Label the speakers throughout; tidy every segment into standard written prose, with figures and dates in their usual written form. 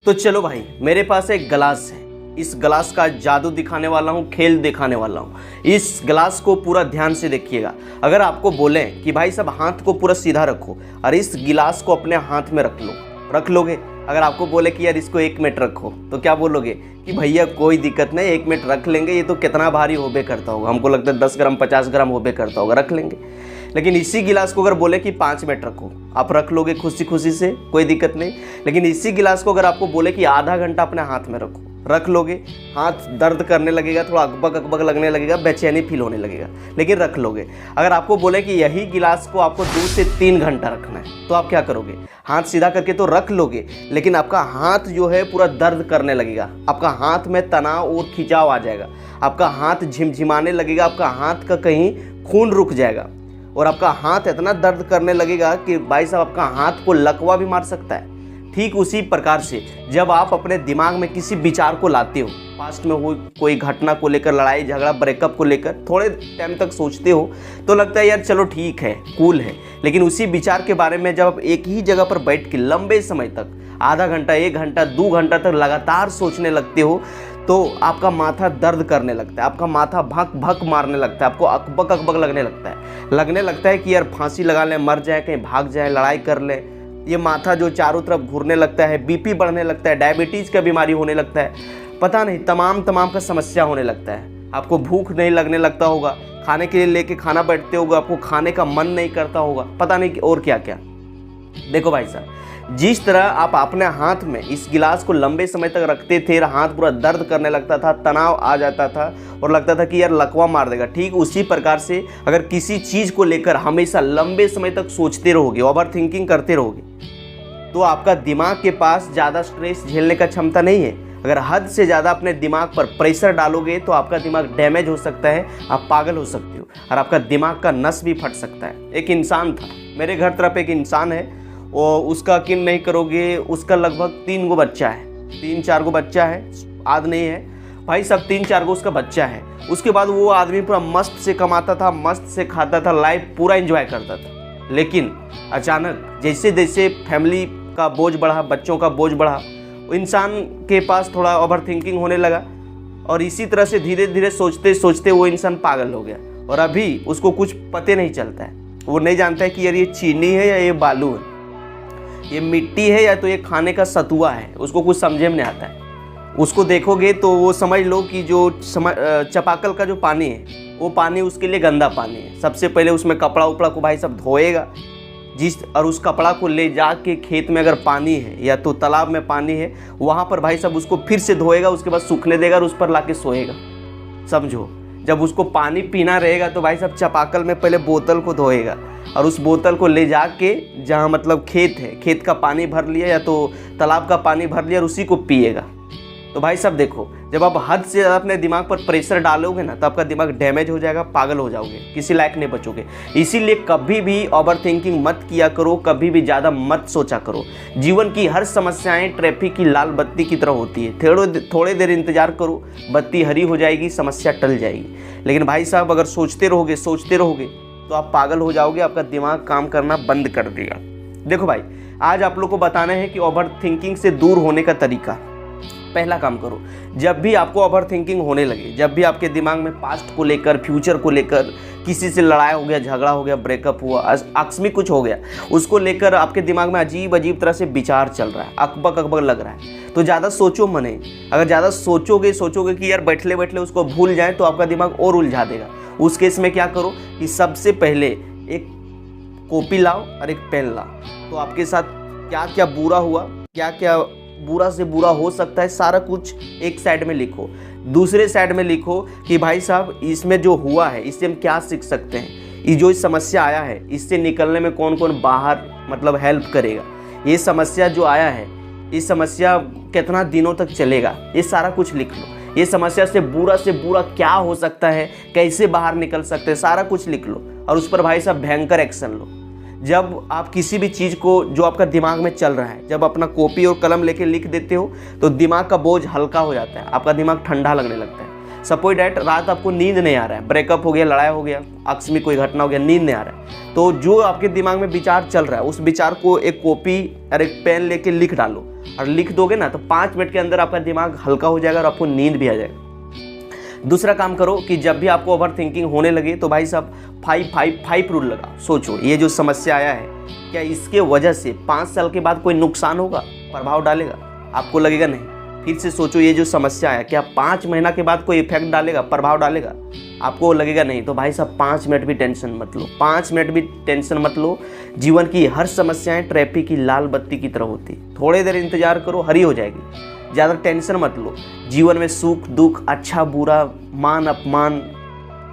Speaker 1: तो चलो भाई, मेरे पास एक गिलास है। इस गिलास का जादू दिखाने वाला हूँ, खेल दिखाने वाला हूँ। इस गिलास को पूरा ध्यान से देखिएगा। अगर आपको बोलें कि भाई साहब हाथ को पूरा सीधा रखो और इस गिलास को अपने हाथ में रख लो, रख लोगे? अगर आपको बोले कि यार इसको 1 मिनट रखो, तो क्या बोलोगे कि भैया कोई दिक्कत नहीं, 1 मिनट रख लेंगे, ये तो कितना भारी होबे करता होगा, हमको लगता है 10 ग्राम 50 ग्राम होबे करता होगा, रख लेंगे। लेकिन इसी गिलास को अगर बोले कि 5 मिनट रखो, आप रख लोगे खुशी खुशी से, कोई दिक्कत नहीं। लेकिन इसी गिलास को अगर आपको बोले कि आधा घंटा अपने हाथ में रखो, रख लोगे? हाथ दर्द करने लगेगा, थोड़ा अकबक अकबक लगने लगेगा, बेचैनी फील होने लगेगा, लेकिन रख लोगे। अगर आपको बोले कि यही गिलास को आपको 2 से 3 घंटा रखना है, तो आप क्या करोगे? हाथ सीधा करके तो रख लोगे, लेकिन आपका हाथ जो है पूरा दर्द करने लगेगा, आपका हाथ में तनाव और खिंचाव आ जाएगा, आपका हाथ झिमझिमाने लगेगा, आपका हाथ का कहीं खून रुक जाएगा और आपका हाथ इतना दर्द करने लगेगा कि भाई साहब आपका हाथ को लकवा भी मार सकता है। ठीक उसी प्रकार से जब आप अपने दिमाग में किसी विचार को लाते हो, पास्ट में हुई कोई घटना को लेकर, लड़ाई झगड़ा ब्रेकअप को लेकर थोड़े टाइम तक सोचते हो, तो लगता है यार चलो ठीक है, कूल है। लेकिन उसी विचार के बारे में जब आप एक ही जगह पर बैठ के लंबे समय तक, आधा घंटा 1 घंटा 2 घंटा तक लगातार सोचने लगते हो, तो आपका माथा दर्द करने लगता है, आपका माथा भक भक मारने लगता है, आपको अकबक अकबक लगने लगता है कि यार फांसी लगा लें, मर जाए, कहीं भाग जाए, लड़ाई कर लें। ये माथा जो चारों तरफ घूरने लगता है, बीपी बढ़ने लगता है, डायबिटीज़ का बीमारी होने लगता है, पता नहीं तमाम का समस्या होने लगता है। आपको भूख नहीं लगने लगता होगा, खाने के लिए लेके खाना बैठते होगा, आपको खाने का मन नहीं करता होगा, पता नहीं और क्या क्या। देखो भाई साहब, जिस तरह आप अपने हाथ में इस गिलास को लंबे समय तक रखते थे, हाथ पूरा दर्द करने लगता था, तनाव आ जाता था और लगता था कि यार लकवा मार देगा, ठीक उसी प्रकार से अगर किसी चीज़ को लेकर हमेशा लंबे समय तक सोचते रहोगे, ओवर थिंकिंग करते रहोगे, तो आपका दिमाग के पास ज़्यादा स्ट्रेस झेलने का क्षमता नहीं है। अगर हद से ज़्यादा अपने दिमाग पर प्रेशर डालोगे तो आपका दिमाग डैमेज हो सकता है, आप पागल हो सकते हो और आपका दिमाग का नस भी फट सकता है। एक इंसान था, मेरे घर तरफ एक इंसान है, और उसका यकीन नहीं करोगे, उसका लगभग 3 गो बच्चा है, 3-4 गो बच्चा है, आद नहीं है भाई सब, 3-4 गो उसका बच्चा है। उसके बाद वो आदमी पूरा मस्त से कमाता था, मस्त से खाता था, लाइफ पूरा एंजॉय करता था। लेकिन अचानक जैसे जैसे फैमिली का बोझ बढ़ा, बच्चों का बोझ बढ़ा, इंसान के पास थोड़ा ओवर थिंकिंग होने लगा और इसी तरह से धीरे धीरे सोचते सोचते वो इंसान पागल हो गया। और अभी उसको कुछ पते नहीं चलता है, वो नहीं जानता है कि यार ये चीनी है या ये बालू है, ये मिट्टी है या तो ये खाने का सतुआ है, उसको कुछ समझे में नहीं आता है। उसको देखोगे तो वो समझ लो कि जो चापाकल का जो पानी है, वो पानी उसके लिए गंदा पानी है। सबसे पहले उसमें कपड़ा उपड़ा को भाई सब धोएगा, और उस कपड़ा को ले जा के खेत में अगर पानी है या तो तालाब में पानी है, वहाँ पर भाई सब उसको फिर से धोएगा, उसके बाद सूखने देगा और उस पर लाके सोएगा। समझो, जब उसको पानी पीना रहेगा तो भाई सब चापाकल में पहले बोतल को धोएगा और उस बोतल को ले जाके जहाँ मतलब खेत है, खेत का पानी भर लिया या तो तालाब का पानी भर लिया और उसी को पिएगा। तो भाई साहब देखो, जब आप हद से ज़्यादा अपने दिमाग पर प्रेशर डालोगे ना, तो आपका दिमाग डैमेज हो जाएगा, पागल हो जाओगे, किसी लायक नहीं बचोगे। इसीलिए कभी भी ओवर थिंकिंग मत किया करो, कभी भी ज़्यादा मत सोचा करो। जीवन की हर समस्याएं ट्रैफिक की लाल बत्ती की तरह होती है, थोड़े देर इंतजार करो, बत्ती हरी हो जाएगी, समस्या टल जाएगी। लेकिन भाई साहब अगर सोचते रहोगे तो आप पागल हो जाओगे, आपका दिमाग काम करना बंद कर देगा। देखो भाई, आज आप लोग को बताना है कि ओवर थिंकिंग से दूर होने का तरीका। पहला काम करो, जब भी आपको ओवर थिंकिंग होने लगे, जब भी आपके दिमाग में पास्ट को लेकर, फ्यूचर को लेकर, किसी से लड़ाई हो गया, झगड़ा हो गया, ब्रेकअप हुआ, आकस्मिक कुछ हो गया, उसको लेकर आपके दिमाग में अजीब अजीब तरह से विचार चल रहा है, अकबक अकबक लग रहा है, तो ज़्यादा सोचो मने। अगर ज़्यादा सोचोगे कि यार बैठले बैठले उसको भूल जाए, तो आपका दिमाग और उलझा देगा। उस केस में क्या करो कि सबसे पहले एक कॉपी लाओ और एक पेन लाओ, तो आपके साथ क्या क्या बुरा हुआ, क्या क्या बुरा से बुरा हो सकता है, सारा कुछ एक साइड में लिखो। दूसरे साइड में लिखो कि भाई साहब इसमें जो हुआ है, इससे हम क्या सीख सकते हैं, ये जो समस्या आया है, इससे निकलने में कौन कौन बाहर मतलब हेल्प करेगा, ये समस्या जो आया है, ये समस्या कितना दिनों तक चलेगा, ये सारा कुछ लिख लो। ये समस्या से बुरा क्या हो सकता है, कैसे बाहर निकल सकते हैं, सारा कुछ लिख लो और उस पर भाई साहब भयंकर एक्शन लो। जब आप किसी भी चीज़ को जो आपका दिमाग में चल रहा है, जब अपना कॉपी और कलम लेके लिख देते हो, तो दिमाग का बोझ हल्का हो जाता है, आपका दिमाग ठंडा लगने लगता है। सपोज डैट रात आपको नींद नहीं आ रहा है, ब्रेकअप हो गया, लड़ाई हो गया, आकस्मिक कोई घटना हो गया, नींद नहीं आ रहा है, तो जो आपके दिमाग में विचार चल रहा है उस विचार को एक कॉपी और एक पेन लेके लिख डालो, और लिख दोगे ना तो 5 मिनट के अंदर आपका दिमाग हल्का हो जाएगा और आपको नींद भी आ जाएगा। दूसरा काम करो कि जब भी आपको ओवर थिंकिंग होने लगे तो भाई साहब 5-5-5 रूल लगाओ। सोचो ये जो समस्या आया है, क्या इसके वजह से 5 साल के बाद कोई नुकसान होगा, प्रभाव डालेगा? आपको लगेगा नहीं। फिर से सोचो ये जो समस्या आया, क्या 5 महीना के बाद कोई इफेक्ट डालेगा, प्रभाव डालेगा? आपको लगेगा नहीं। तो भाई साहब 5 मिनट भी टेंशन मत लो, 5 मिनट भी टेंशन मत लो। जीवन की हर समस्याएं ट्रैफिक की लाल बत्ती की तरह होती है, थोड़ी देर इंतजार करो, हरी हो जाएगी। ज़्यादा टेंशन मत लो। जीवन में सुख दुख, अच्छा बुरा, मान अपमान,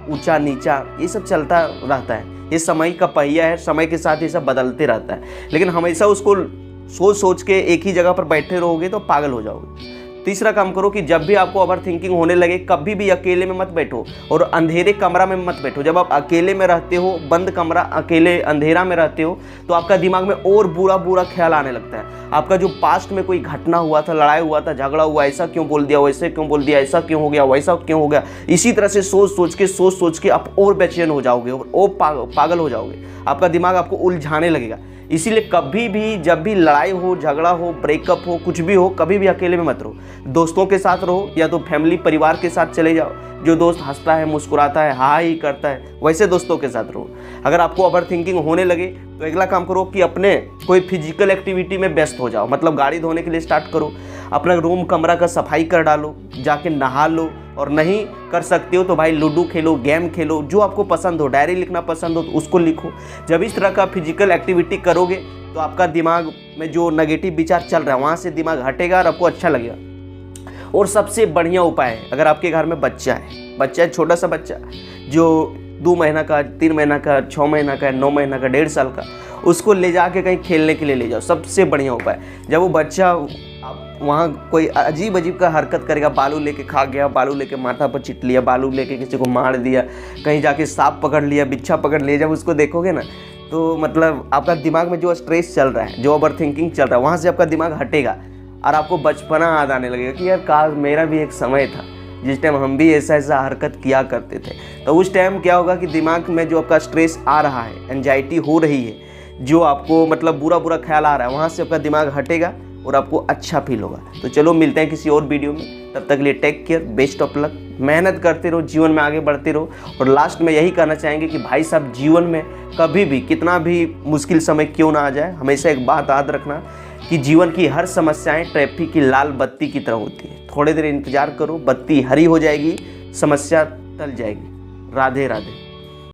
Speaker 1: ऊंचा नीचा, ये सब चलता रहता है। ये समय का पहिया है, समय के साथ ये सब बदलते रहता है। लेकिन हमेशा उसको सोच सोच के एक ही जगह पर बैठे रहोगे तो पागल हो जाओगे। तीसरा काम करो कि जब भी आपको ओवर थिंकिंग होने लगे, कभी भी अकेले में मत बैठो और अंधेरे कमरा में मत बैठो। जब आप अकेले में रहते हो, बंद कमरा, अकेले अंधेरा में रहते हो, तो आपका दिमाग में और बुरा बुरा ख्याल आने लगता है। आपका जो पास्ट में कोई घटना हुआ था, लड़ाई हुआ था, झगड़ा हुआ, ऐसा क्यों बोल दिया, वैसे क्यों बोल दिया, ऐसा क्यों हो गया, वैसा क्यों हो गया, इसी तरह से सोच सोच के आप और बेचैन हो जाओगे और पागल हो जाओगे। आपका दिमाग आपको उलझाने लगेगा। इसीलिए कभी भी जब भी लड़ाई हो, झगड़ा हो, ब्रेकअप हो, कुछ भी हो, कभी भी अकेले में मत रहो। दोस्तों के साथ रहो या तो फैमिली परिवार के साथ चले जाओ। जो दोस्त हंसता है, मुस्कुराता है, हाय ही करता है, वैसे दोस्तों के साथ रहो। अगर आपको ओवर थिंकिंग होने लगे तो अगला काम करो कि अपने कोई फिजिकल एक्टिविटी में व्यस्त हो जाओ। मतलब गाड़ी धोने के लिए स्टार्ट करो, अपना रूम कमरा का सफाई कर डालो, जाके नहा लो, और नहीं कर सकते हो तो भाई लूडो खेलो, गेम खेलो, जो आपको पसंद हो, डायरी लिखना पसंद हो तो उसको लिखो। जब इस तरह का फिजिकल एक्टिविटी करोगे तो आपका दिमाग में जो नेगेटिव विचार चल रहा है वहाँ से दिमाग हटेगा और आपको अच्छा लगेगा। और सबसे बढ़िया उपाय है, अगर आपके घर में बच्चा है, छोटा सा बच्चा जो 2 महीना का, 3 महीना का, 6 महीना का, 9 महीना का, 1.5 साल का, उसको ले जाके कहीं खेलने के लिए ले जाओ। सबसे बढ़िया उपाय। जब वो बच्चा वहाँ कोई अजीब का हरकत करेगा, बालू लेके खा गया, बालू लेके माथा पर चिट लिया, बालू लेके किसी को मार दिया, कहीं जाके सांप पकड़ लिया, बिच्छा पकड़ लिया, जब उसको देखोगे ना तो मतलब आपका दिमाग में जो स्ट्रेस चल रहा है, जो ओवर थिंकिंग चल रहा है, वहाँ से आपका दिमाग हटेगा और आपको बचपना याद आने लगेगा कि यार काश मेरा भी एक समय था जिस टाइम हम भी ऐसा हरकत किया करते थे। तो उस टाइम क्या होगा कि दिमाग में जो आपका स्ट्रेस आ रहा है, एंजाइटी हो रही है, जो आपको मतलब बुरा ख़्याल आ रहा है, वहाँ से आपका दिमाग हटेगा और आपको अच्छा फील होगा। तो चलो मिलते हैं किसी और वीडियो में, तब तक के लिए take care, best of luck. मेहनत करते रहो, जीवन में आगे बढ़ते रहो। और लास्ट में यही कहना चाहेंगे कि भाई साहब जीवन में कभी भी कितना भी मुश्किल समय क्यों ना आ जाए, हमेशा एक बात याद रखना कि जीवन की हर समस्याएं ट्रैफिक की लाल बत्ती की तरह होती है। थोड़ी देर इंतजार करो, बत्ती हरी हो जाएगी, समस्या टल जाएगी। राधे राधे।